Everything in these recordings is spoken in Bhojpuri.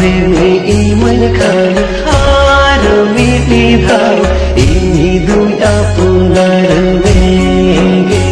Dawe me iman kan armi tidau ini dunia punar menge.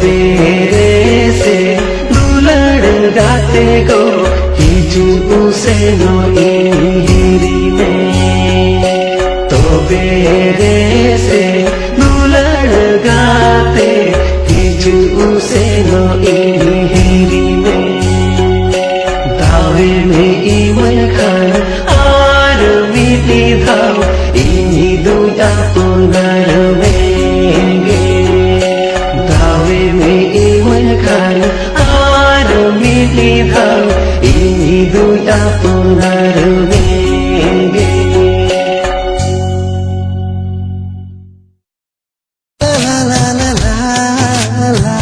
बेरे से दुलड़ गाते गो हिजू से नो इहिरी में तो बेरे से दुलड़ गाते हिजू से नो इहिरी में दावे में इमन खान आर मिटी धाव इनी दुया पुनर मेंगे kan armi dhau ini dunia punar menge. La la la la la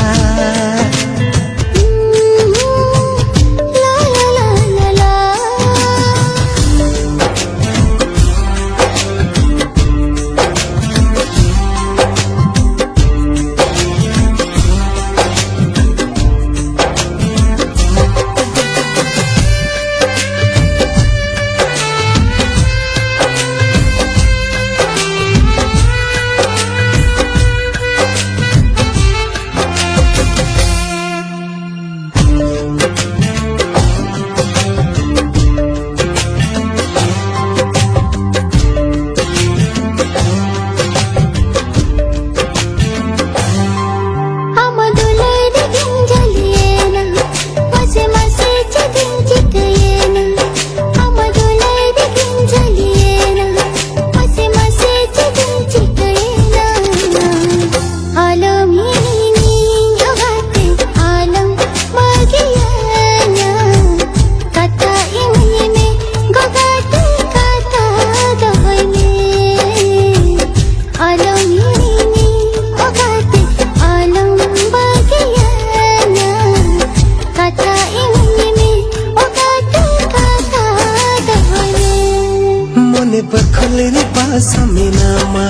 बखलेरी पासा मिनामा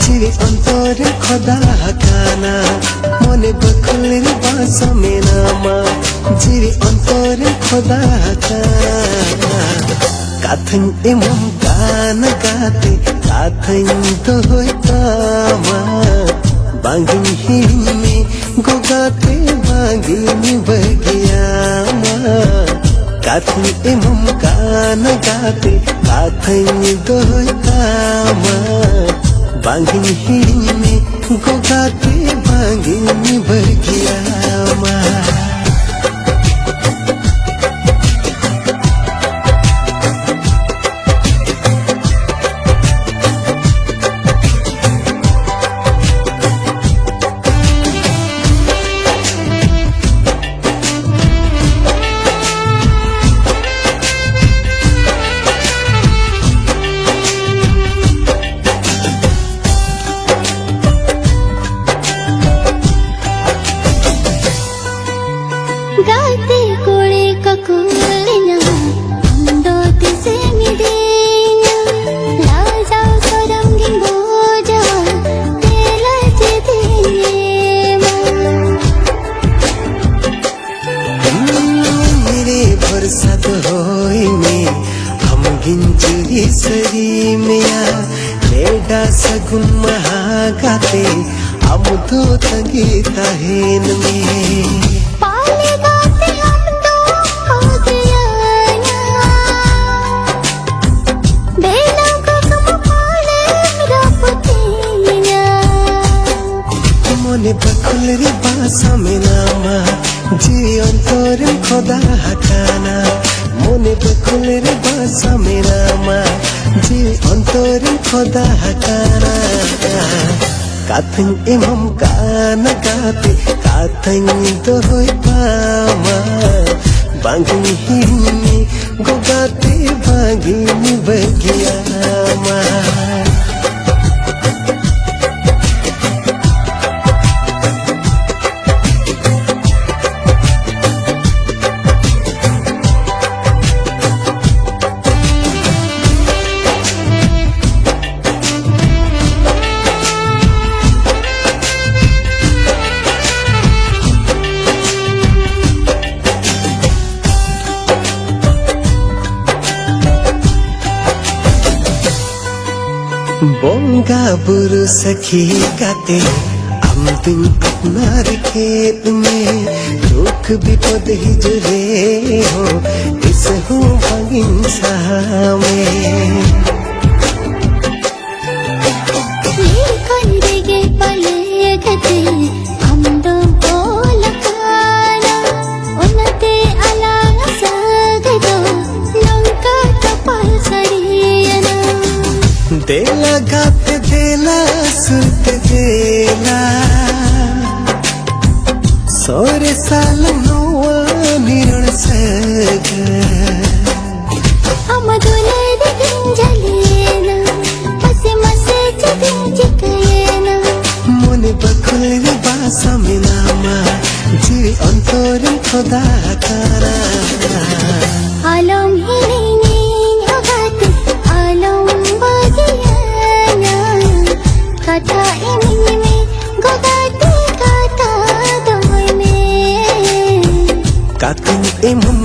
जीवी अंतर खदा काना मने बखलेरी पासा मिनामा जीवी अंतर खदा काना काथन एमम गान गाते काथन तो होय कामा बांगिन हिमी गोगाते बांगिन बगियामा काथन एमम गान गाते काथन दोय कामा बांगिन हिमी गोगाते बांगिन बगियामा. गाते कोड़े ककुलना अंदोते से मिदेना ला जाओ सोरंगी बोझा तेला मेरे भरसा तो होई में हम गिंजुरी सरी मिया लेडा सगुन महागाते हम तो तंगीता हेन में बेना को कम पाले रपते মনে বাকুলের বাসা মেনামা যে অন্তর খোদা হাকানা মনে বাকুলের বাসা মেনামা যে অন্তর খোদা হাকানা কাথং imam kana kate kathang dohoy pama banging hini gogate bangini bagiyama বঙ্গা বুরু সখী কাতে আমদিন আপনার खेत में दुख विपद हिजरे हो इस हूँ बगिंसा में कंदगे पले गते अमदो बोलकाना उनते अला सगदो लंका कपाल सरियना देला गाते देला सुनते देला सोरे साल नोवा निरण सग अमदुले दिंजलेना पसे मसे चिकयना মনে বাকুলের বাসা মেনামা যে অন্তর খোদা কারা आलम हिनी अगते आलम बगियाना कथा इमिनी में गोगाते कथा दोय में কাতিন imam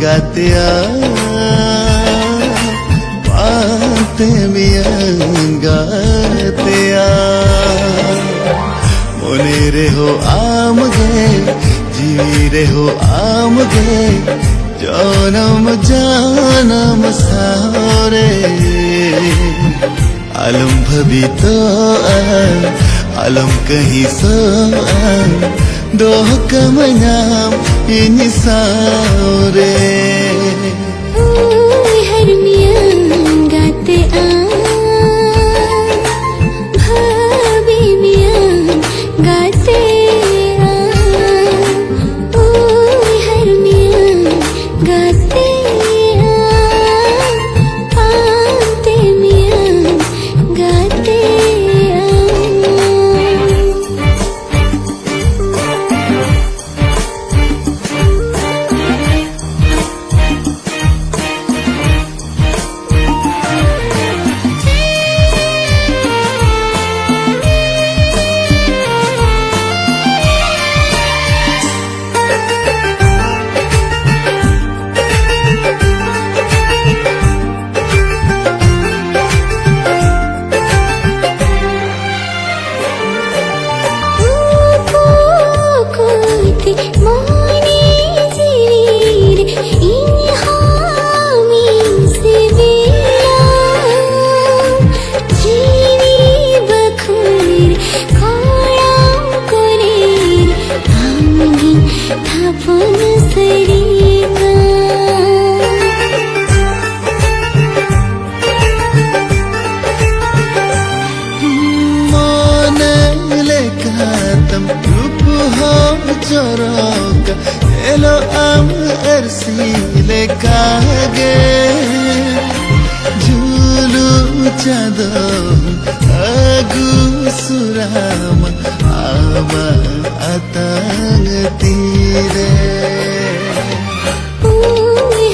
gatea paante miyan gatea mone reho aamge jeevi reho aamge janam janam saare alam bhabi to alam kahi so doh kamanam ini saure हरमियां गाते भाभी मियां गाते हरमियां गाते पाते मियां गाते জরকা এলো আমার সিলে কাগে ঝুলু চাঁদ আগু সুরামা আবা আতাং তীরে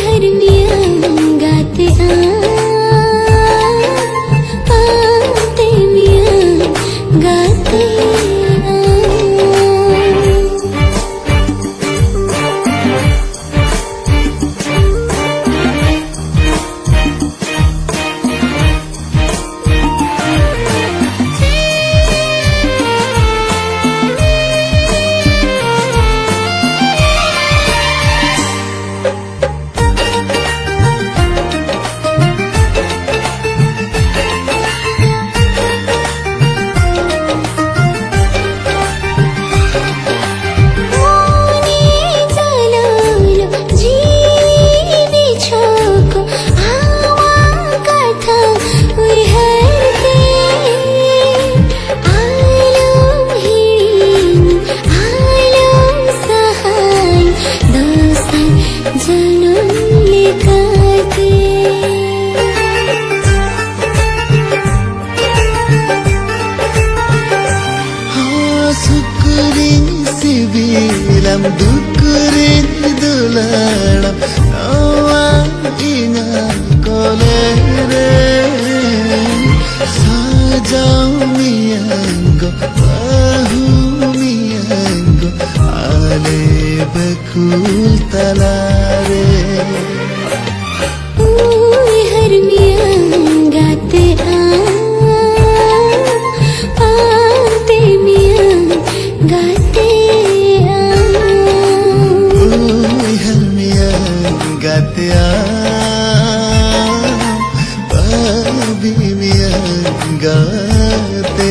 हर मियां गाते आते मियां गाते Sukurin sibilam dukurin dulanam Nawa inga kolere Sajau miyango bahu miyango Ale bakul talare हर मियां गाते आते मियां गाते हर मियां गाते बाबी मियां गाते